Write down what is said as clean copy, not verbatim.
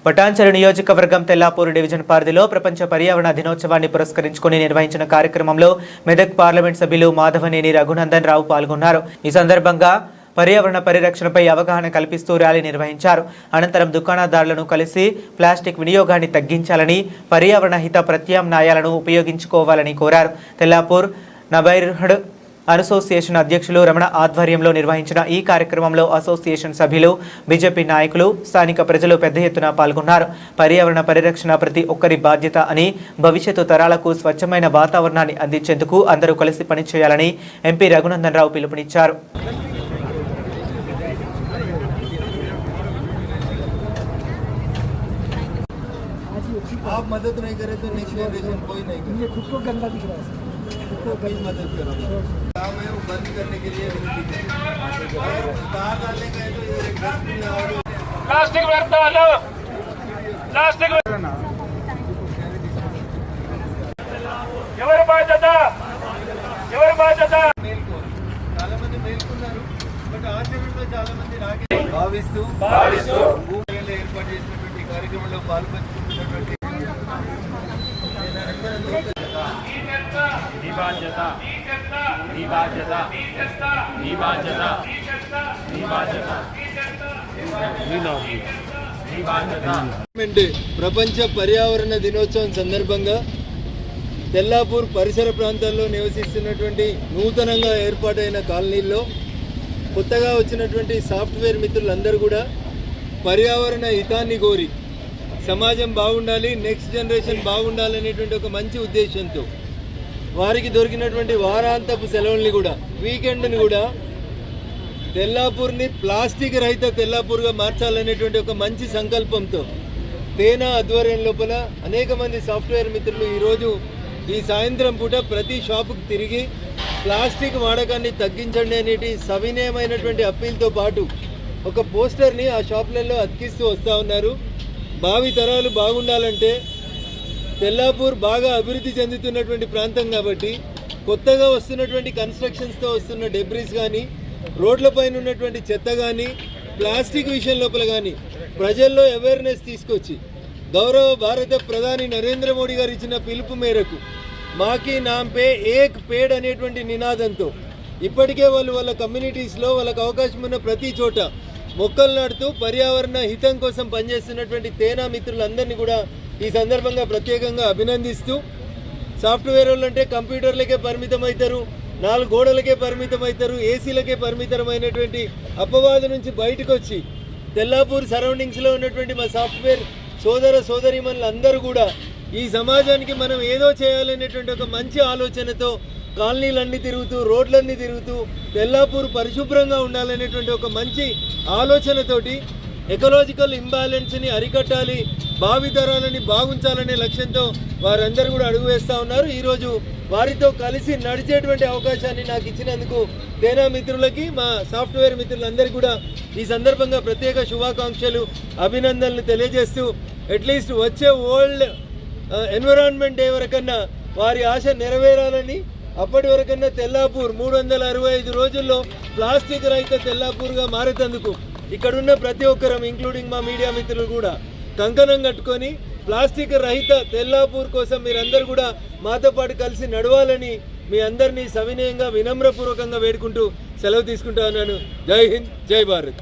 పటాన్చెరు నియోజకవర్గం తెల్లాపూర్ డివిజన్ పరిధిలో ప్రపంచ పర్యావరణ దినోత్సవాన్ని పురస్కరించుకుని నిర్వహించిన కార్యక్రమంలో మెదక్ పార్లమెంట్ సభ్యులు మాధవనేని రఘునందన్ రావు పాల్గొన్నారు. ఈ సందర్భంగా పర్యావరణ పరిరక్షణపై అవగాహన కల్పిస్తూ ర్యాలీ నిర్వహించారు. అనంతరం దుకాణదారులను కలిసి ప్లాస్టిక్ వినియోగాన్ని తగ్గించాలని, పర్యావరణ హిత ప్రత్యామ్నాయాలను ఉపయోగించుకోవాలని కోరారు. తెల్లాపూర్ నబైర్హుడ్ అసోసియేషన్ అధ్యక్షులు రమణ ఆధ్వర్యంలో నిర్వహించిన ఈ కార్యక్రమంలో అసోసియేషన్ సభ్యులు, బీజేపీ నాయకులు, స్థానిక ప్రజలు పెద్ద ఎత్తున పాల్గొన్నారు. పర్యావరణ పరిరక్షణ ప్రతి ఒక్కరి బాధ్యత అని, భవిష్యత్తు తరాలకు స్వచ్ఛమైన వాతావరణాన్ని అందించేందుకు అందరూ కలిసి పనిచేయాలని ఎంపీ రఘునందన్ రావు పిలుపునిచ్చారు. आप मदद नहीं करें तो नेक्स्ट जनरेशन कोई नहीं करेगा। खुद को गंदा दिख रहा है, खुद को भी मदद करो। काम है वो बंद करने के लिए बाहर डालने का है तो ये डस्टबिन लगाओ। प्लास्टिक व्यर्थాలు ప్లాస్టిక్ ఎవరి బాధ్యత చాలా మంది మేల్కొన్నారు, బట్ ఆచరణలో చాలా మంది రాకే భావిస్తూ ఏర్పాటు చేసినటువంటి కార్యక్రమంలో పాల్పంచుకుంటున్నటువంటి ప్రపంచ పర్యావరణ దినోత్సవం సందర్భంగా తెల్లాపూర్ పరిసర ప్రాంతాల్లో నివసిస్తున్నటువంటి నూతనంగా ఏర్పాటైన కాలనీల్లో కొత్తగా వచ్చినటువంటి సాఫ్ట్వేర్ మిత్రులందరూ కూడా పర్యావరణ హితాన్ని కోరి సమాజం బాగుండాలి, నెక్స్ట్ జనరేషన్ బాగుండాలనేటువంటి ఒక మంచి ఉద్దేశంతో వారికి దొరికినటువంటి వారాంతపు సెలవుల్ని కూడా, వీకెండ్ని కూడా తెల్లాపూర్ని ప్లాస్టిక్ రహిత తెల్లాపూర్గా మార్చాలనేటువంటి ఒక మంచి సంకల్పంతో తేనా ఆధ్వర్యం లోపల అనేక మంది సాఫ్ట్వేర్ మిత్రులు ఈరోజు ఈ సాయంత్రం పూట ప్రతి షాపుకు తిరిగి ప్లాస్టిక్ వాడకాన్ని తగ్గించండి అనేటి సవినయమైనటువంటి అప్పీల్తో పాటు ఒక పోస్టర్ని ఆ షాపులలో అతికిస్తూ వస్తూ ఉన్నారు. భావి తరాలు బాగుండాలంటే తెల్లాపూర్ బాగా అభివృద్ధి చెందుతున్నటువంటి ప్రాంతం కాబట్టి కొత్తగా వస్తున్నటువంటి కన్స్ట్రక్షన్స్తో వస్తున్న డెబ్రీస్ కానీ, రోడ్లపైన ఉన్నటువంటి చెత్త కానీ, ప్లాస్టిక్ విషయం లోపల కానీ ప్రజల్లో అవేర్నెస్ తీసుకొచ్చి గౌరవ భారత ప్రధాని నరేంద్ర మోడీ గారు ఇచ్చిన పిలుపు మేరకు మాకి నాంపే ఏక్ పేడ్ అనేటువంటి నినాదంతో ఇప్పటికే వాళ్ళ కమ్యూనిటీస్లో వాళ్ళకు అవకాశం ఉన్న ప్రతి చోట మొక్కలు నాటుతూ పర్యావరణ హితం కోసం పనిచేస్తున్నటువంటి తేనా మిత్రులందరినీ కూడా ఈ సందర్భంగా ప్రత్యేకంగా అభినందిస్తూ, సాఫ్ట్వేర్ వాళ్ళు అంటే కంప్యూటర్లకే పరిమితం అవుతారు, 4 గోడలకే పరిమితం అవుతారు, ఏసీలకే పరిమితమైనటువంటి అపవాదు నుంచి బయటకు వచ్చి తెల్లాపూర్ సరౌండింగ్స్లో ఉన్నటువంటి మా సాఫ్ట్వేర్ సోదర సోదరీమణులందరూ కూడా ఈ సమాజానికి మనం ఏదో చేయాలనేటువంటి ఒక మంచి ఆలోచనతో కాలనీలన్నీ తిరుగుతూ, రోడ్లన్నీ తిరుగుతూ తెల్లాపూర్ పరిశుభ్రంగా ఉండాలనేటువంటి ఒక మంచి ఆలోచనతోటి ఎకలాజికల్ ఇంబ్యాలెన్స్ని అరికట్టాలి, భావితరాలని బాగుంచాలనే లక్ష్యంతో వారందరూ కూడా అడుగు వేస్తూ ఉన్నారు. ఈరోజు వారితో కలిసి నడిచేటువంటి అవకాశాన్ని నాకు ఇచ్చినందుకు తేనా మిత్రులకి, మా సాఫ్ట్వేర్ మిత్రులందరికీ కూడా ఈ సందర్భంగా ప్రత్యేక శుభాకాంక్షలు, అభినందనలు తెలియజేస్తూ అట్లీస్ట్ వచ్చే వరల్డ్ ఎన్విరాన్మెంట్ డే వరకన్నా వారి ఆశ నెరవేరాలని, అప్పటి వరకన్నా తెల్లాపూర్ 365 రోజుల్లో ప్లాస్టిక్ రహిత తెల్లాపూర్గా మారేందుకు ఇక్కడున్న ప్రతి ఒక్కరం ఇంక్లూడింగ్ మా మీడియా మిత్రులు కూడా కంకణం కట్టుకొని ప్లాస్టిక్ రహిత తెల్లాపూర్ కోసం మీరందరూ కూడా మాతో పాటు కలిసి నడవాలని మీ అందరినీ సవినయంగా వినమ్రపూర్వకంగా వేడుకుంటూ సెలవు తీసుకుంటా ఉన్నాను. జై హింద్, జై భారత్.